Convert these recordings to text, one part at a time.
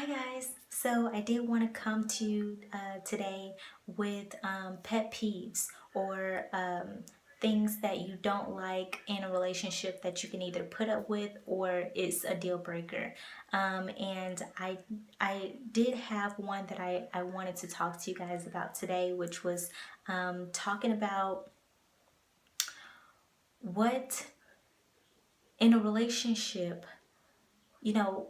Hi guys, so I did want to come to you today with pet peeves or things that you don't like in a relationship that you can either put up with or it's a deal breaker. And I did have one that I wanted to talk to you guys about today, which was talking about what in a relationship,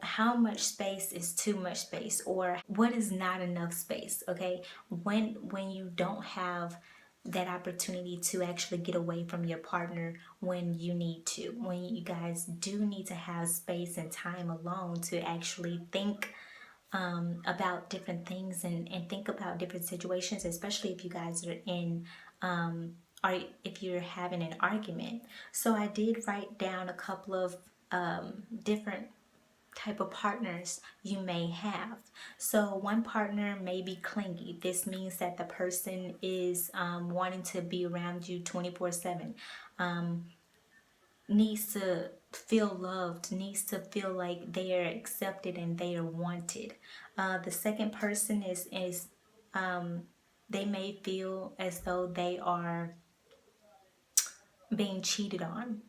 how much space is too much space or what is not enough space. Okay, when you don't have that opportunity to actually get away from your partner when you need to, when you guys do need to have space and time alone to actually think about different things and think about different situations, especially if you guys are in or if you're having an argument. So I did write down a couple of different type of partners you may have. So one partner may be clingy. This means that the person is wanting to be around you 24/7, needs to feel loved, needs to feel like they are accepted and they are wanted. The second person is they may feel as though they are being cheated on.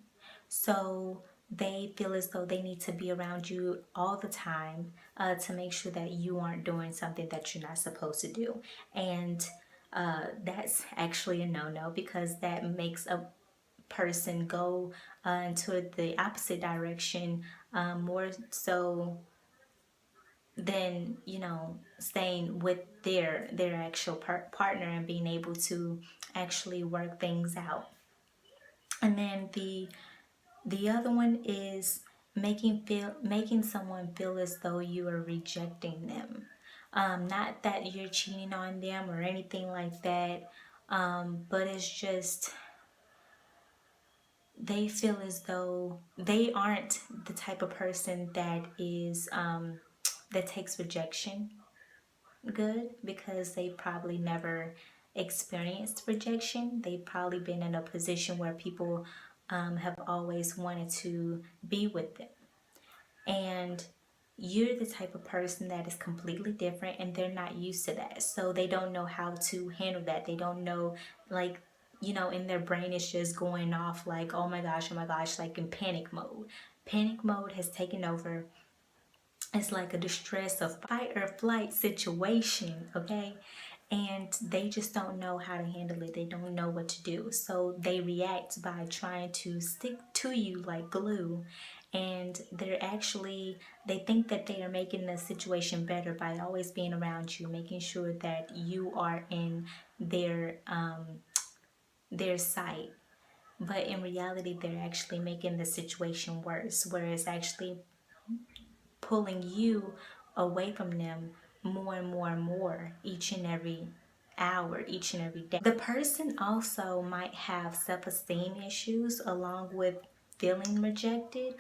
So they feel as though they need to be around you all the time to make sure that you aren't doing something that you're not supposed to do. And that's actually a no-no, because that makes a person go into the opposite direction, more so than staying with their actual partner and being able to actually work things out. And then the other one is making someone feel as though you are rejecting them. Not that you're cheating on them or anything like that, but it's just they feel as though they aren't the type of person that is that takes rejection good, because they probably never experienced rejection. They've probably been in a position where people have always wanted to be with them. And you're the type of person that is completely different and they're not used to that. So they don't know how to handle that. They don't know, like, in their brain it's just going off like, oh my gosh, like in panic mode. Panic mode has taken over. It's like a distress of fight or flight situation, okay? And they just don't know how to handle it. They don't know what to do. So they react by trying to stick to you like glue. And they think that they are making the situation better by always being around you, making sure that you are in their sight. But in reality, they're actually making the situation worse, whereas actually pulling you away from them more and more and more each and every hour, each and every day. The person also might have self-esteem issues along with feeling rejected.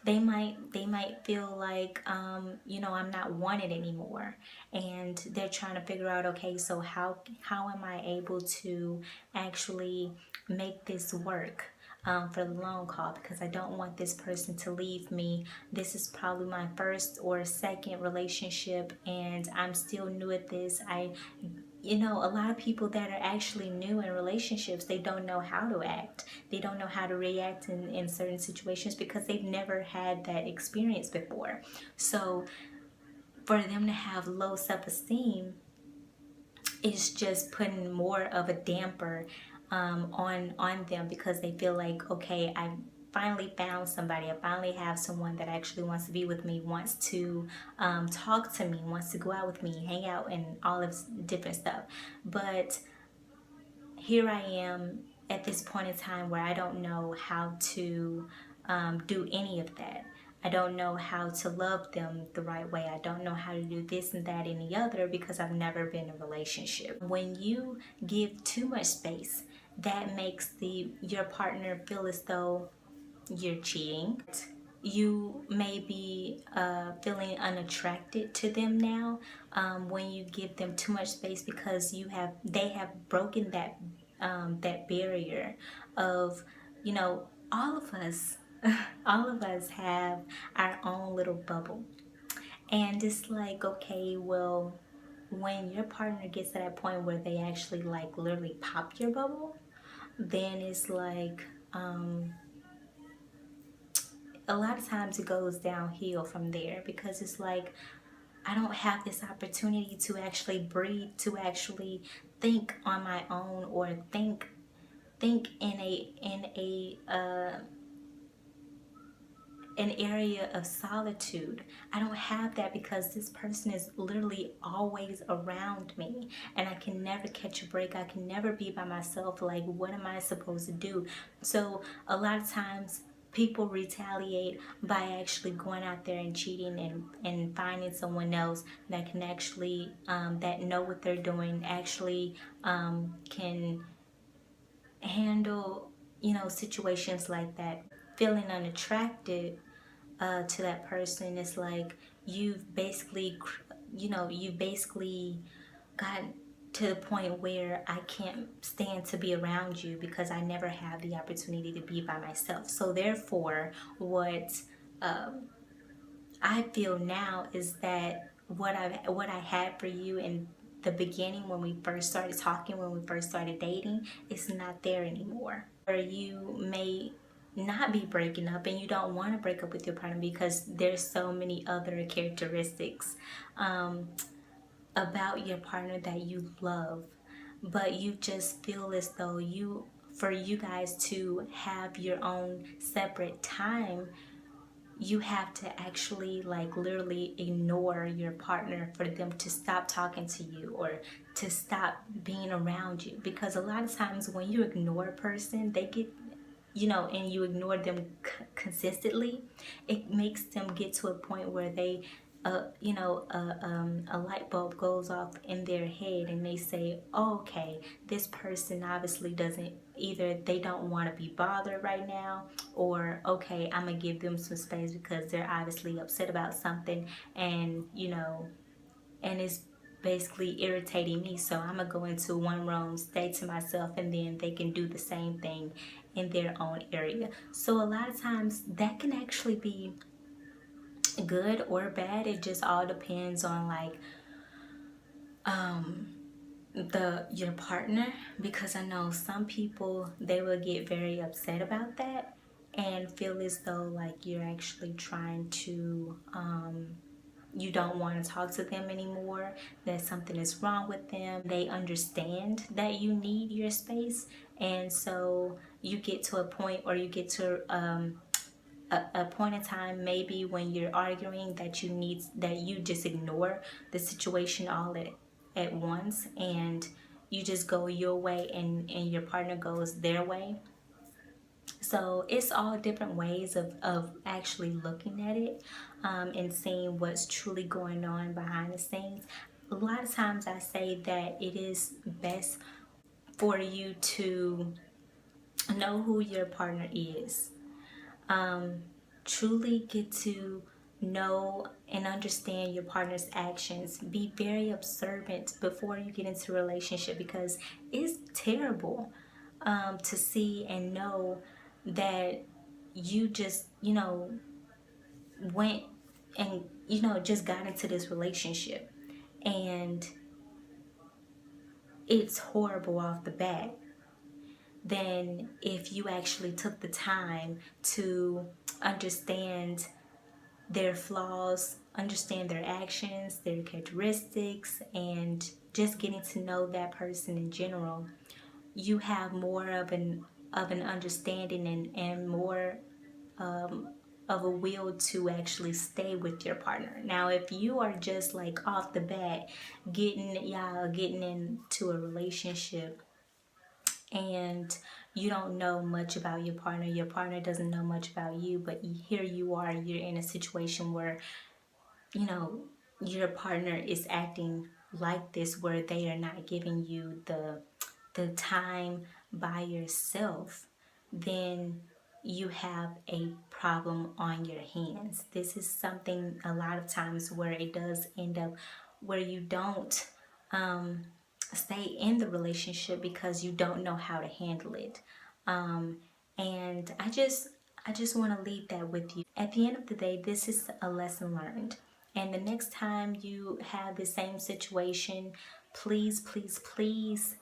They might feel like I'm not wanted anymore, and they're trying to figure out, okay, so how am I able to actually make this work for the long haul, because I don't want this person to leave me. This is probably my first or second relationship and I'm still new at this. A lot of people that are actually new in relationships, they don't know how to act. They don't know how to react in certain situations because they've never had that experience before. So for them to have low self-esteem is just putting more of a damper on them, because they feel like, okay, I finally found somebody. I finally have someone that actually wants to be with me, wants to talk to me, wants to go out with me, hang out, and all of different stuff. But here I am at this point in time where I don't know how to do any of that. I don't know how to love them the right way. I don't know how to do this and that and the other, because I've never been in a relationship. When you give too much space, that makes your partner feel as though you're cheating. You may be feeling unattracted to them now when you give them too much space, because they have broken that barrier of, all of us all of us have our own little bubble. And it's like, okay, well, when your partner gets to that point where they actually like literally pop your bubble, then it's like, a lot of times it goes downhill from there, because it's like I don't have this opportunity to actually breathe, to actually think on my own, or think in a an area of solitude. I don't have that because this person is literally always around me, and I can never catch a break. I can never be by myself. Like, what am I supposed to do? So a lot of times people retaliate by actually going out there and cheating, and finding someone else that can actually that know what they're doing, actually can handle, situations like that. Feeling unattracted to that person, it's like you've basically gotten to the point where I can't stand to be around you because I never have the opportunity to be by myself. So therefore, what I feel now is that what I had for you in the beginning, when we first started talking, when we first started dating, is not there anymore. Or you may not be breaking up, and you don't want to break up with your partner because there's so many other characteristics about your partner that you love, but you just feel as though for you guys to have your own separate time, you have to actually like literally ignore your partner for them to stop talking to you, or to stop being around you. Because a lot of times when you ignore a person, they get, and you ignore them consistently, it makes them get to a point where they, a light bulb goes off in their head, and they say, oh, okay, this person obviously doesn't, either they don't want to be bothered right now, or okay, I'm gonna give them some space because they're obviously upset about something, and and it's basically irritating me. So I'm gonna go into one room, stay to myself, and then they can do the same thing in their own area. So a lot of times that can actually be good or bad. It just all depends on like your partner, because I know some people, they will get very upset about that and feel as though like you're actually trying to you don't want to talk to them anymore, that something is wrong with them. They understand that you need your space, and so you get to a point, or you get to a point in time, maybe when you're arguing, that you just ignore the situation all at once, and you just go your way, and your partner goes their way. So it's all different ways of actually looking at it, and seeing what's truly going on behind the scenes. A lot of times I say that it is best for you to know who your partner is. Truly get to know and understand your partner's actions. Be very observant before you get into a relationship, because it's terrible to see and know that you just, went and, just got into this relationship, and it's horrible off the bat. Than if you actually took the time to understand their flaws, understand their actions, their characteristics, and just getting to know that person in general. You have more of an understanding, and more of a will to actually stay with your partner. Now, if you are just like off the bat getting into a relationship, and you don't know much about your partner doesn't know much about you, but here you are, you're in a situation where you know your partner is acting like this, where they are not giving you the time by yourself, then you have a problem on your hands. This is something a lot of times where it does end up where you don't um, stay in the relationship because you don't know how to handle it. And I just want to leave that with you. At the end of the day, this is a lesson learned. And the next time you have the same situation, please, please, please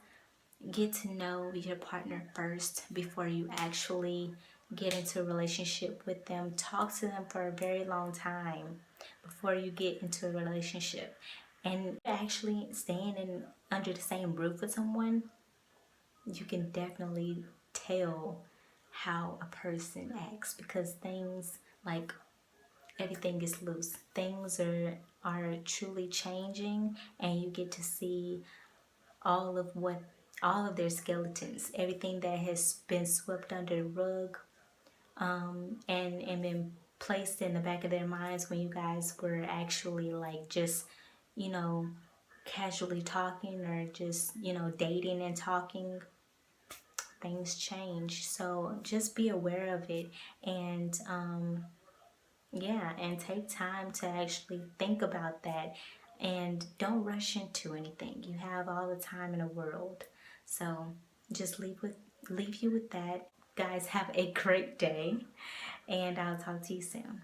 get to know your partner first before you actually get into a relationship with them. Talk to them for a very long time before you get into a relationship. And actually staying in under the same roof with someone, you can definitely tell how a person acts, because things like everything is loose. Things are truly changing, and you get to see all of what all of their skeletons, everything that has been swept under the rug, and been placed in the back of their minds when you guys were actually like just, you know, casually talking, or just, dating and talking. Things change, so just be aware of it. And yeah, and take time to actually think about that, and don't rush into anything. You have all the time in the world. So just leave you with that. Guys, have a great day, and I'll talk to you soon.